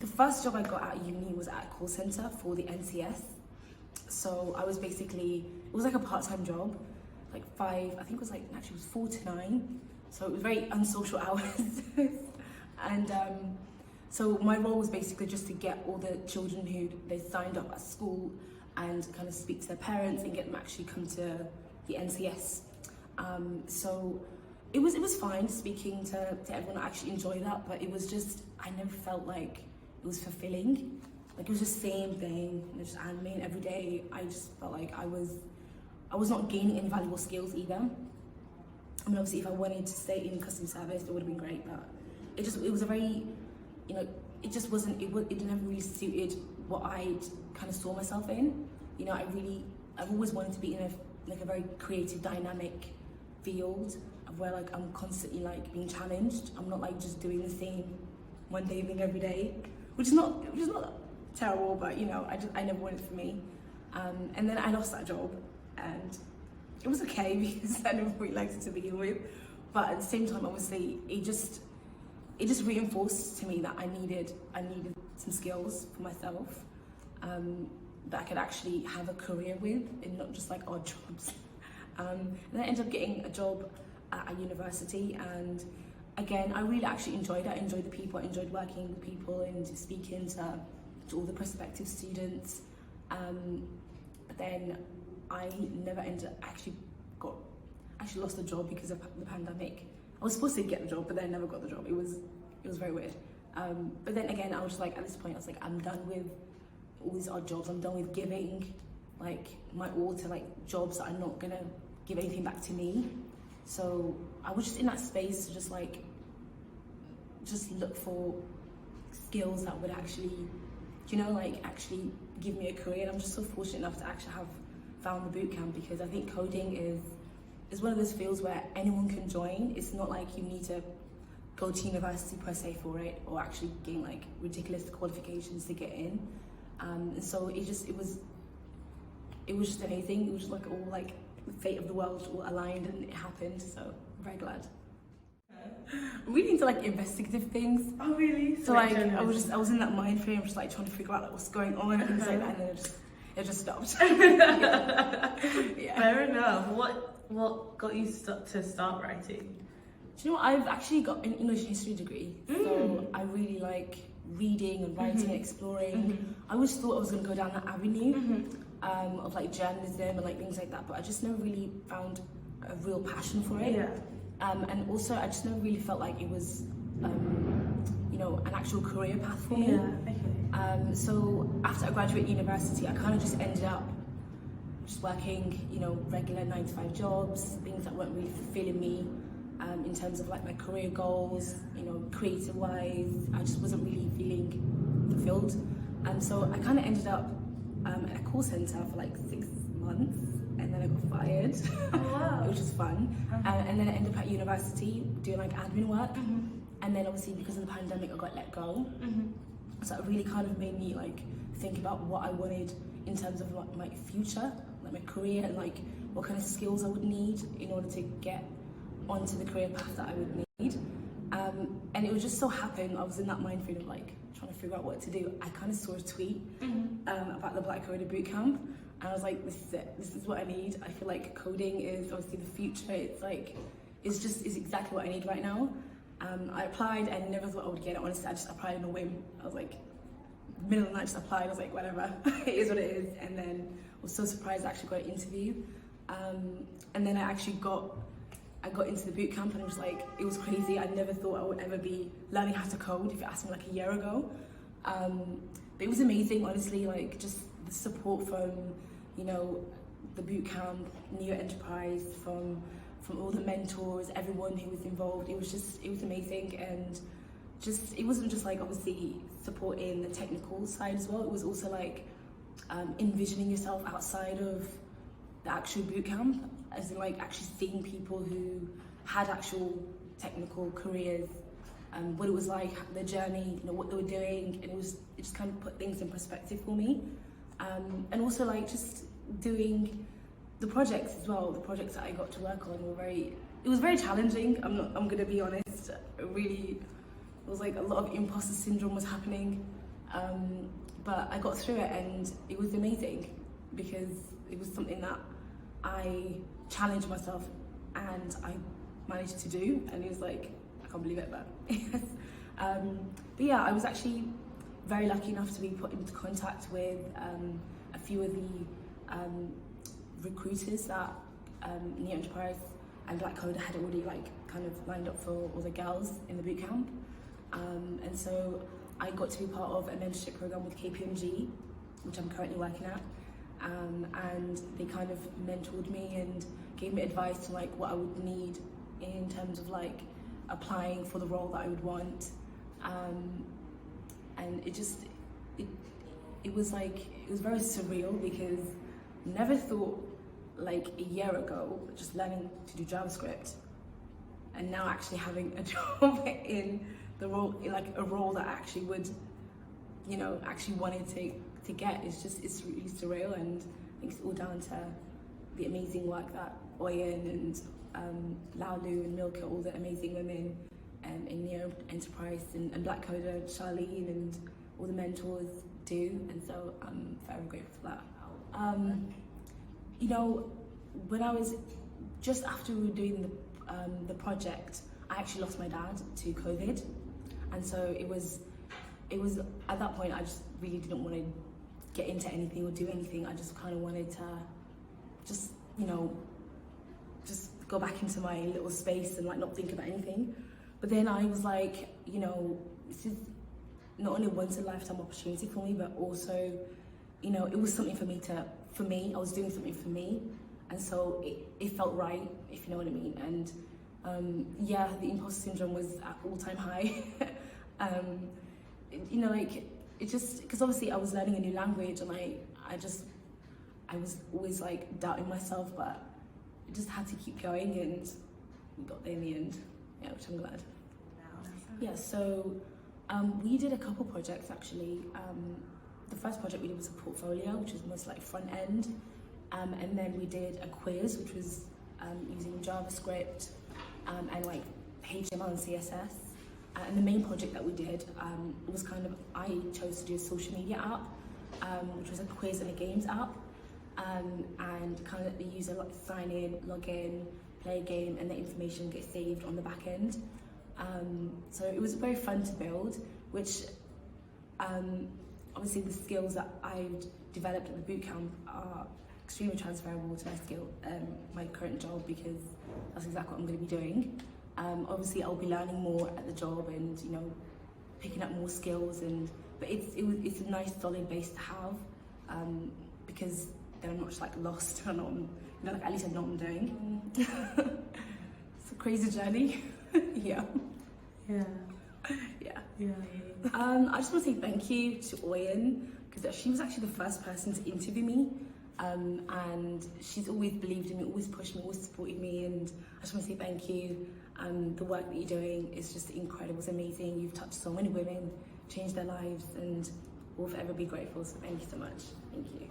The first job I got at uni was at a call center for the NCS. So I was basically, it was like a part-time job, like I think it was like, actually it was 4 to 9. So it was very unsocial hours. And so my role was basically just to get all the children who they signed up at school and kind of speak to their parents and get them actually come to the NCS. So it was fine speaking to everyone. I actually enjoyed that, but it was just, I never felt like it was fulfilling. Like it was just the same thing, just animating every day. I just felt like I was not gaining any valuable skills either. I mean, obviously if I wanted to stay in customer service, it would have been great, but it was a very, it just wasn't, it never really suited what I kind of saw myself in. I've always wanted to be in a very creative, dynamic field of where like I'm constantly like being challenged. I'm not like just doing the same mundane thing every day, which is not terrible, but I never wanted it for me. And then I lost that job, and it was okay because I never really liked it to begin with. But at the same time, obviously, it just reinforced to me that I needed some skills for myself that I could actually have a career with, and not just like odd jobs. And then I ended up getting a job at a university, and again, I really actually enjoyed it. I enjoyed the people, I enjoyed working with people and speaking to all the prospective students. But then I never actually lost the job because of the pandemic. I was supposed to get the job, but then I never got the job. It was very weird. But then again, I was just like, at this point, I was like, I'm done with all these odd jobs. I'm done with giving like my all to like jobs that are not gonna give anything back to me. So I was just in that space to just look for skills that would actually, actually give me a career. And I'm just so fortunate enough to actually have found the bootcamp, because I think coding is one of those fields where anyone can join. It's not like you need to go to university per se for it, or actually gain like ridiculous qualifications to get in. And so it was just amazing. It was just like all like the fate of the world all aligned, and it happened. So I'm very glad. I'm really into like investigative things. Oh really? So like I was in that mind frame, just like trying to figure out like what's going on and things like that, and then it just stopped. Yeah. Fair enough. What got you to start writing? Do you know what? I've actually got an English history degree, so I really like reading and writing and exploring. I always thought I was going to go down that avenue of like journalism and like things like that, but I just never really found a real passion for it. Yeah. And also I just never really felt like it was an actual career path for me. Yeah. Okay. So after I graduated university, I kind of just ended up just working, regular 9-to-5 jobs, things that weren't really fulfilling me in terms of like my career goals, creative wise. I just wasn't really feeling fulfilled. So I kind of ended up at a call center for like 6 months, and then I got fired. Oh, wow. Which was fun. And then I ended up at university doing like admin work. And then obviously because of the pandemic, I got let go. So it really kind of made me like think about what I wanted in terms of like my future, like my career, and like what kind of skills I would need in order to get onto the career path that I would need. And it was just so happened, I was in that mind frame of like trying to figure out what to do. I kind of saw a tweet about the Black Coding Bootcamp, and I was like, this is it, this is what I need. I feel like coding is obviously the future. It's like, it's exactly what I need right now. I applied and never thought I would get it, honestly. I just applied on a whim. I was like, middle of the night, just applied. I was like, whatever, it is what it is. And then I was so surprised I actually got an interview. And then I got into the boot camp, and it was like, it was crazy. I never thought I would ever be learning how to code if you asked me like a year ago. But it was amazing, honestly, like just the support from, the boot camp, Niyo Enterprise, from all the mentors, everyone who was involved. It was amazing. And it wasn't just like obviously supporting the technical side as well. It was also like envisioning yourself outside of the actual boot camp, as in like actually seeing people who had actual technical careers, what it was like, their journey, what they were doing, and it just kind of put things in perspective for me. And also like just doing the projects as well. The projects that I got to work on it was very challenging. I'm gonna be honest. It was like a lot of imposter syndrome was happening. But I got through it and it was amazing because it was something that I challenged myself and I managed to do, and it was like, I can't believe it, but yes. But yeah, I was actually very lucky enough to be put into contact with a few of the recruiters that Niyo Enterprise and Black Coder had already like kind of lined up for all the girls in the bootcamp. And so I got to be part of a mentorship program with KPMG, which I'm currently working at. And they kind of mentored me and gave me advice on like what I would need in terms of like applying for the role that I would want. And it was very surreal because never thought like a year ago just learning to do JavaScript and now actually having a job in the role, in like a role that I actually would, you know, actually wanted to get. It's really surreal, and I think it's all down to the amazing work that Oyen and Laulu and Milka, all the amazing women in Niyo Enterprise and Black Coder, Charlene and all the mentors do, and so I'm very grateful for that. You know, when I was just after we were doing the project, I actually lost my dad to COVID, and so it was at that point I just really didn't want to get into anything or do anything. I just kind of wanted to just, you know, just go back into my little space and like not think about anything. But then I was like, you know, this is not only a once in a lifetime opportunity for me, but also, you know, it was something for me, I was doing something for me. And so it felt right, if you know what I mean. And yeah, the imposter syndrome was at all-time high. You know, like, it just, because obviously I was learning a new language and I was always like doubting myself, but I just had to keep going and we got there in the end, yeah, which I'm glad. Yeah, so we did a couple projects actually. The first project we did was a portfolio, which was most like front end. And then we did a quiz, which was using JavaScript and like HTML and CSS. And the main project that we did was kind of, I chose to do a social media app, which was a quiz and a games app. And kind of the user like sign in, log in, play a game, and the information gets saved on the back end. So it was very fun to build, which obviously the skills that I've developed at the bootcamp are extremely transferable to my current job, because that's exactly what I'm going to be doing. Obviously I'll be learning more at the job and, you know, picking up more skills, but it's a nice solid base to have, because then I'm not just like lost and you know, like at least I know what I'm doing. It's a crazy journey. Yeah. I just want to say thank you to Oyen, because she was actually the first person to interview me, and she's always believed in me, always pushed me, always supported me, and I just want to say thank you. The work that you're doing is just incredible, it's amazing. You've touched so many women, changed their lives, and we'll forever be grateful, so thank you so much. Thank you.